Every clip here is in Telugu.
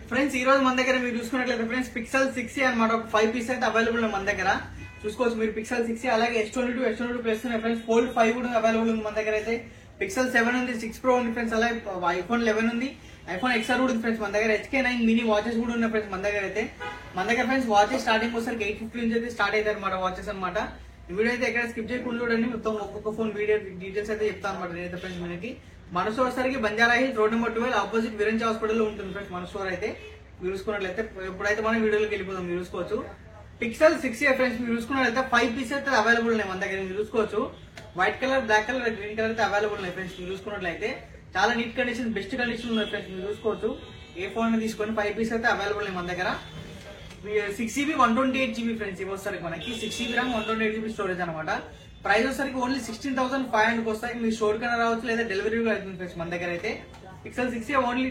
ఫ్రెండ్స్ ఈ రోజు మన దగ్గర మీరు చూసుకున్నట్లయితే ఫ్రెండ్స్ పిక్సెల్ 6 అనమాట ఒక 5 పీస్ అయితే అవైలబుల్ ఉంది మన దగ్గర. చూసుకోవచ్చు మీరు పిక్సెల్ 6 అలాగే S22 ప్లస్ ఉన్నాయి ఫ్రెండ్స్. ఫోల్డ్ 5 కూడా అవైలబుల్ ఉంది మన దగ్గర అయితే. పిక్సెల్ 7 ఉంది, 6 Pro ఉంది ఫ్రెండ్స్, అలాగే iPhone 11 ఉంది, iPhone XR కూడా ఉంది ఫ్రెండ్స్ మన దగ్గర. HK9 మినీ వాచెస్ కూడా ఉన్నాయి ఫ్రెండ్స్ మన దగ్గర అయితే. మన దగ్గర ఫ్రెండ్స్ వాచెస్ స్టార్టింగ్ వచ్చేసరికి 850 నుంచి అయితే స్టార్ట్ అవుతాయి అనమాట వాచెస్ అనమాట. ఈ వీడియో అయితే ఎక్కడ స్కిప్ చేయకుండా చూడండి, మొత్తం ఒక్కొక్క ఫోన్ వీడియో డీటెయిల్స్ అయితే చెప్తాను అనమాట నేనైతే ఫ్రెండ్స్. మనకి మన స్టోర్ సరికి Banjara Hills road number 12 opposite విరంజ్ హాస్పిటల్ లో ఉంటుంది ఫ్రెండ్స్ మన స్టోర్ అయితే. మీరు చూసుకున్నట్లయితే ఇప్పుడైతే మనం వీడియోలోకి వెళ్ళిపోతాం. మీరు చూసుకోవచ్చు పిక్సెల్ 6 ఫ్రెండ్స్. మీరు చూసుకున్నట్లయితే 5 పీస్ అయితే అవైలబుల్ ఉన్నాయి మన దగ్గర. మీరు చూసుకోవచ్చు white colour, black colour, green colour అయితే అవైలబుల్ ఉన్నాయి ఫ్రెండ్స్. మీరు చూసుకున్నట్లయితే చాలా నీట్ కండిషన్, బెస్ట్ కండిషన్ ఉన్నాయి ఫ్రెండ్స్. మీరు చూసుకోవచ్చు ఏ ఫోన్ తీసుకొని 5 పీస్ అయితే అవైలబుల్ ఉన్నాయి మన దగ్గర. 6GB 128GB friends. ఇవి వస్తారు మనకి 6GB ర్యామ్ 128GB స్టోరేజ్ అనమాట. ప్రైస్ వచ్చేసరికి ఓన్లీ 16,500 వస్తాయి. మీరు స్టోర్ కన్నా రావచ్చు లేదా డెలివరీ కూడా అవుతుంది ఫ్రెండ్స్ మన దగ్గర అయితే. పిక్సెల్ 6 ఓన్లీ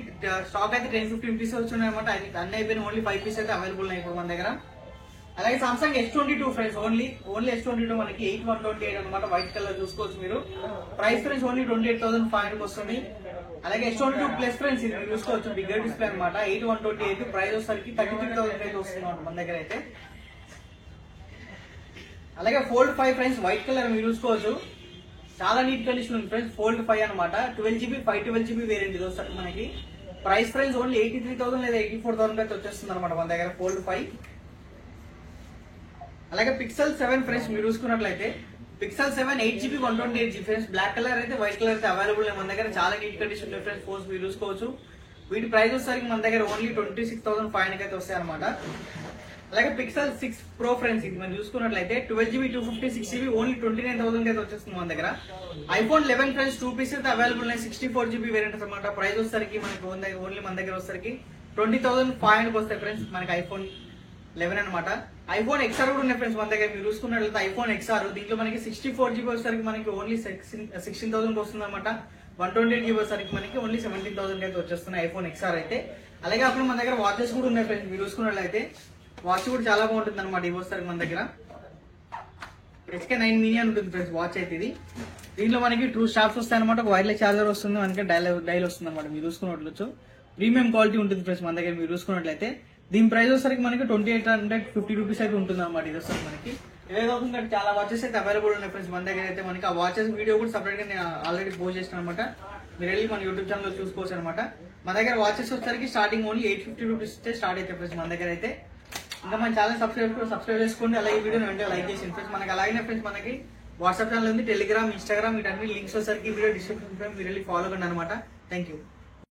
స్టాక్ అయితే 10-15 పీస్ వచ్చినాయి అనమాట. అన్ని అయిపోయిన ఓన్లీ 5 పీస్ అయితే అవైలబుల్ ఉన్నాయి ఇప్పుడు మన దగ్గర. అలాగే Samsung S22 friends. Only S22 మనకి 8128 అనమాట. వైట్ కలర్ చూసుకోవచ్చు మీరు. ప్రైస్ ఫ్రెండ్స్ ఓన్లీ 28,500 వస్తుంది. అలాగే S22 ప్లస్ ఫ్రెండ్స్ ఇది మీరు చూసుకోవచ్చు బిగ్గర్ డిస్ప్లే అనమాట. 8128 ప్రైస్ వచ్చేసరికి 33,000 అయితే వస్తుంది మన దగ్గర అయితే. అలాగే ఫోల్డ్ 5 ఫ్రెండ్స్ వైట్ కలర్ మీరు చూసుకోవచ్చు చాలా నీట్ కండిషన్ ఉంది ఫ్రెండ్స్. ఫోల్డ్ 5 అనమాట. 12GB 512GB వేరియంట్ ఇది వస్తుంది మనకి. ప్రైస్ ఫ్రెండ్స్ ఓన్లీ 83,000 లేదా 84,000 అయితే వచ్చేస్తుంది అనమాట మన దగ్గర ఫోల్డ్ 5. అలాగే పిక్సెల్ 7 ఫ్రెండ్స్ మీరు చూసుకున్నట్లయితే Pixel 7 8GB 128GB friends. Black colour అయితే వైట్ కలర్ అయితే అవైలబుల్ మన దగ్గర. చాలా నీట్ కండిషన్ డిఫరెన్స్ ఫోన్స్ మీరు చూసుకోవచ్చు. వీటి ప్రైస్ వచ్చేసరికి మన దగ్గర ఓన్లీ 26,500 అయితే వస్తాయి అనమాట. అలాగే పిక్సెల్ 6 Pro ఫ్రెండ్స్ ఇది మనం చూసుకున్నట్లయితే 12GB 256GB ఓన్లీ 29,000 అయితే వచ్చేస్తుంది మన దగ్గర. iPhone 11 ఫ్రెండ్స్ 2 పీస్ అయితే అవైలబుల్ ఉన్నాయి. 64GB వేరియంట్ అనమాట. ప్రైస్ వచ్చేసరికి మనకి ఓన్లీ మన దగ్గర వచ్చేసరికి 20,500 వస్తాయి ఫ్రెండ్స్ మనకి iPhone 11 అనమాట. iPhone XR కూడా ఉన్నాయి ఫ్రెండ్స్ మన దగ్గర. మీరు చూసుకున్నట్లయితే iPhone XR దీంట్లో మనకి 64GB వచ్చేసరికి మనకి ఓన్లీ 16,000 వస్తుంది అనమాట. 128GB వచ్చేసరికి మనకి ఓన్లీ 17,000 అయితే వచ్చేస్తున్నాయి iPhone XR అయితే. అలాగే అప్పుడు మన దగ్గర వాచెస్ కూడా ఉన్నాయి ఫ్రెండ్స్. మీరు చూసుకున్నట్లయితే వాచ్ కూడా చాలా బాగుంటుంది అనమాట. ఇవి వస్తారు మన దగ్గర. HK9 మినీ అని ఉంటుంది ఫ్రెండ్స్ వాచ్ అయితే ఇది. దీంట్లో మనకి 2 స్టాప్స్ వస్తాయి అనమాట. ఒక వైర్లెస్ చార్జర్ వస్తుంది మనకి, డైల్ వస్తుంది అనమాట. మీరు చూసుకున్నట్లొచ్చు ప్రీమియం క్వాలిటీ ఉంటుంది ఫ్రెండ్స్ మన దగ్గర. మీరు చూసుకున్నట్లయితే దీని ప్రైస్ వచ్చేసరికి మనకి 2850 రూపీస్ అయితే ఉంటుంది అనమాట. ఇది వస్తుంది మనకి. ఇవే కాకుండా చాలా వాచెస్ అయితే అవైలబుల్ ఉన్నాయి ఫ్రెండ్స్ మన దగ్గర అయితే. మనకి ఆ వాచెస్ వీడియో కూడా సపరేట్ గా నేను ఆల్రెడీ పోస్ట్ చేస్తాను అనమాట. మీరు వెళ్ళి మన యూట్యూబ్ ఛానల్ లో చూసుకోవచ్చు అనమాట. మన దగ్గర వాచెస్ వచ్చేసరికి స్టార్టింగ్ ఓన్లీ 850 రూపీస్ స్టార్ట్ అయితే ఫ్రెండ్స్ మన దగ్గర అయితే. ఇంకా మన ఛానల్ సబ్స్క్రైబ్ చేసుకోండి. అలాగే వీడియోని వెంటనే లైక్ చేసి ఫ్రెండ్స్. మనకి అలాగే ఫ్రెండ్స్ మనకి వాట్సాప్ ఛానల్ ఉంది, టెలిగ్రామ్, ఇన్స్టాగ్రామ్, వీటన్ని లింక్స్ వచ్చేసరికి వీడియో డిస్క్రిప్షన్ మీరు వెళ్ళి ఫాలో కండి అనమాట. Thank you.